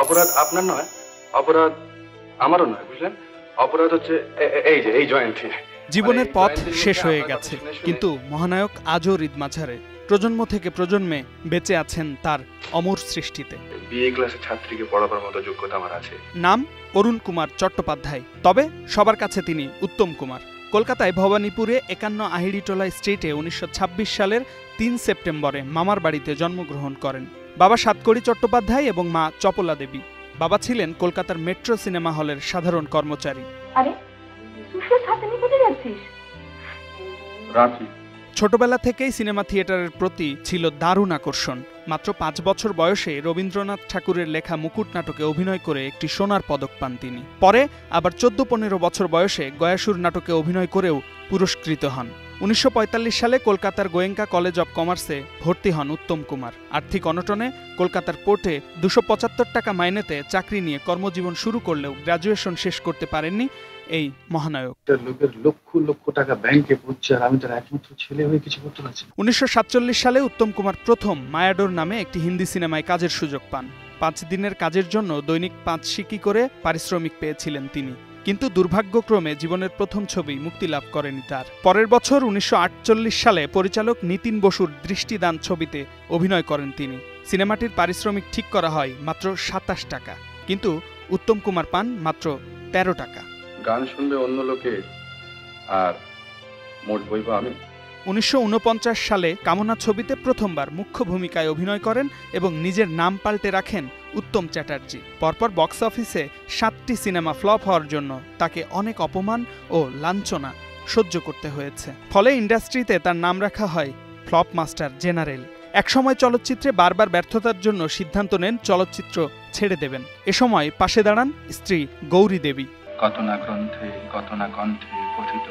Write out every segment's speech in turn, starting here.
অপরাধ আপনার নয়, অপরাধ আমারও নয়, বুঝলেন? অপরাধ হচ্ছে এই জয়েন্টে। জীবনের পথ শেষ হয়ে গেছে, কিন্তু মহানায়ক আজও হৃদ মাঝারে প্রজন্ম থেকে প্রজন্মে বেঁচে আছেন তার অমর সৃষ্টিতে। বিএ ক্লাসের ছাত্রীকে পড়াবার মতো যোগ্যতা আমার আছে। নাম অরুণ কুমার চট্টোপাধ্যায়, তবে সবার কাছে তিনি উত্তম কুমার। কলকাতায় ভবানীপুরে ৫১ আহিড়িটোলা স্ট্রিটে ১৯২৬ সালের ৩ সেপ্টেম্বরে মামার বাড়িতে জন্মগ্রহণ করেন। বাবা সাতকড়ি চট্টোপাধ্যায় এবং মা চপলা দেবী। বাবা ছিলেন কলকাতার মেট্রো সিনেমা হলের সাধারণ কর্মচারী। ছোটবেলা থেকেই সিনেমা থিয়েটারের প্রতি ছিল দারুণ আকর্ষণ। মাত্র ৫ বছর বয়সে রবীন্দ্রনাথ ঠাকুরের লেখা মুকুট নাটকে অভিনয় করে একটি সোনার পদক পান তিনি। পরে আবার ১৪-১৫ বছর বয়সে গয়াসুর নাটকে অভিনয় করেও পুরস্কৃত হন। ১৯৪৫ সালে কলকাতার গোয়েঙ্কা কলেজ অব কমার্সে ভর্তি হন উত্তম কুমার। আর্থিক অনটনে কলকাতার পোর্টে ২৭৫ টাকা মাইনেতে চাকরি নিয়ে কর্মজীবন শুরু করলেও গ্র্যাজুয়েশন শেষ করতে পারেননি এই মহানায়ক। লোকের লক্ষ লক্ষ টাকা ব্যাংকে পড়ছে আর আমি তার একমাত্র ছেলে হয়ে কিছু করতে পারছি। ১৯৪৭ সালে উত্তম কুমার প্রথম মায়াডোর নামে একটি হিন্দি সিনেমায় কাজের সুযোগ পান। ৫ দিনের কাজের জন্য দৈনিক ৫ সিকি করে পারিশ্রমিক পেয়েছিলেন তিনি। কিন্তু দুর্ভাগ্যক্রমে জীবনের প্রথম ছবি মুক্তি লাভ করেনি তার। পরের বছর ১৯৪৮ সালে পরিচালক নিতিন বসুর দৃষ্টিদান ছবিতে অভিনয় করেন তিনি। সিনেমাটির পারিশ্রমিক ঠিক করা হয় মাত্র ২৭ টাকা, কিন্তু উত্তম কুমার পান মাত্র ১৩ টাকা। গান শুনবে অন্য লোকে আর মোট বইব আমি। ১৯৪৯ সালে কামনা ছবিতে প্রথমবার মুখ্য ভূমিকায় অভিনয় করেন এবং নিজের নাম পাল্টে রাখেন উত্তম চ্যাটার্জি। পরপর বক্স অফিসে ৭টি সিনেমা ফ্লপ হওয়ার জন্য তাকে অনেক অপমান ও লাঞ্ছনা সহ্য করতে হয়েছে। ফলে ইন্ডাস্ট্রিতে তার নাম রাখা হয় ফ্লপ মাস্টার জেনারেল। একসময় চলচ্চিত্রে বারবার ব্যর্থতার জন্য সিদ্ধান্ত নেন চলচ্চিত্র ছেড়ে দেবেন। এ সময় পাশে দাঁড়ান স্ত্রী গৌরী দেবী। কত না গ্রন্থে, কত না কণ্ঠে পঠিত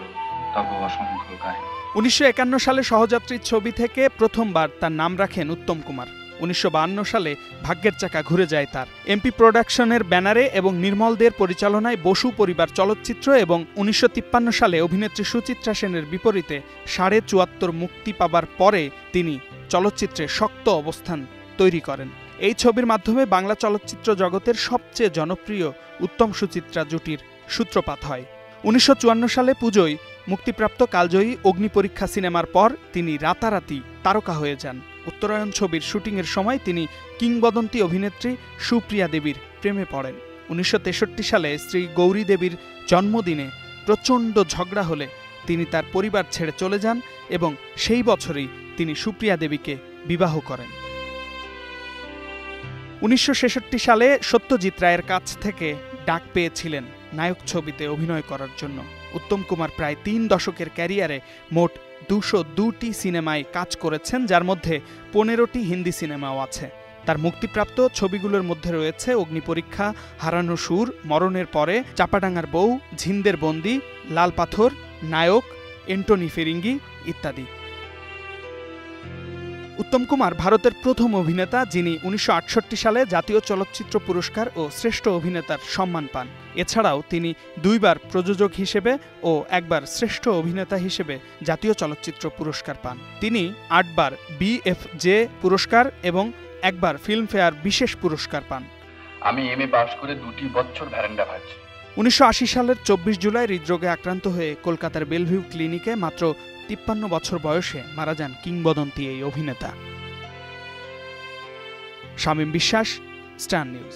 তব অসংখ্য কাহিনী। ১৯৫১ সালে সহযাত্রী ছবি থেকে প্রথমবার তার নাম রাখেন উত্তম কুমার। ১৯৫২ সালে ভাগ্যের চাকা ঘুরে যায় তার। এমপি প্রোডাকশনের ব্যানারে এবং নির্মল দের পরিচালনায় বসু পরিবার চলচ্চিত্র এবং ১৯৫৩ সালে অভিনেত্রী সুচিত্রা সেনের বিপরীতে ৭.৭৪ মুক্তি পাবার পরে তিনি চলচ্চিত্রে শক্ত অবস্থান তৈরি করেন। এই ছবির মাধ্যমে বাংলা চলচ্চিত্র জগতের সবচেয়ে জনপ্রিয় উত্তম সুচিত্রা জুটির সূত্রপাত হয়। ১৯৫৪ সালে পুজোয় মুক্তিপ্রাপ্ত কালজয়ী অগ্নিপরীক্ষা সিনেমার পর তিনি রাতারাতি তারকা হয়ে যান। উত্তরায়ণ ছবির শুটিংয়ের সময় তিনি কিংবদন্তি অভিনেত্রী সুপ্রিয়া দেবীর প্রেমে পড়েন। ১৯৬৩ সালে স্ত্রী গৌরী দেবীর জন্মদিনে প্রচণ্ড ঝগড়া হলে তিনি তার পরিবার ছেড়ে চলে যান এবং সেই বছরেই তিনি সুপ্রিয়া দেবীকে বিবাহ করেন। ১৯৬৬ সালে সত্যজিৎ রায়ের কাছ থেকে ডাক পেয়েছিলেন নায়ক ছবিতে অভিনয় করার জন্য। উত্তম কুমার প্রায় ৩ দশকের ক্যারিয়ারে মোট ২০২টি সিনেমায় কাজ করেছেন, যার মধ্যে ১৫টি হিন্দি সিনেমাও আছে। তার মুক্তিপ্রাপ্ত ছবিগুলোর মধ্যে রয়েছে অগ্নিপরীক্ষা, হারানো সুর, মরণের পরে, চাপাডাঙ্গার বউ, ঝিন্দের বন্দি, লাল পাথর, নায়ক, এন্টনি ফিরিঙ্গি ইত্যাদি। উত্তম কুমার ভারতের প্রথম অভিনেতা যিনি ১৯৬৮ সালে জাতীয় চলচ্চিত্র পুরস্কার ও শ্রেষ্ঠ অভিনেতার সম্মান পান। এছাড়াও তিনি ২ বার প্রযোজক হিসেবে ও ১ বার শ্রেষ্ঠ অভিনেতা হিসেবে জাতীয় চলচ্চিত্র পুরস্কার পান। তিনি ৮ বার BFJ পুরস্কার এবং ১ বার ফিল্মফেয়ার বিশেষ পুরস্কার পান। আমি এমএ পাস করে ২টি বছর ভ্যারেন্ডা ভাজছি। ১৯৮০ সালের ২৪ জুলাই হৃদরোগে আক্রান্ত হয়ে কলকাতার বেলভিউ ক্লিনিকে মাত্র ৫৩ বছর বয়সে মারা যান কিংবদন্তি এই অভিনেতা। শামীম বিশ্বাস, স্টার নিউজ।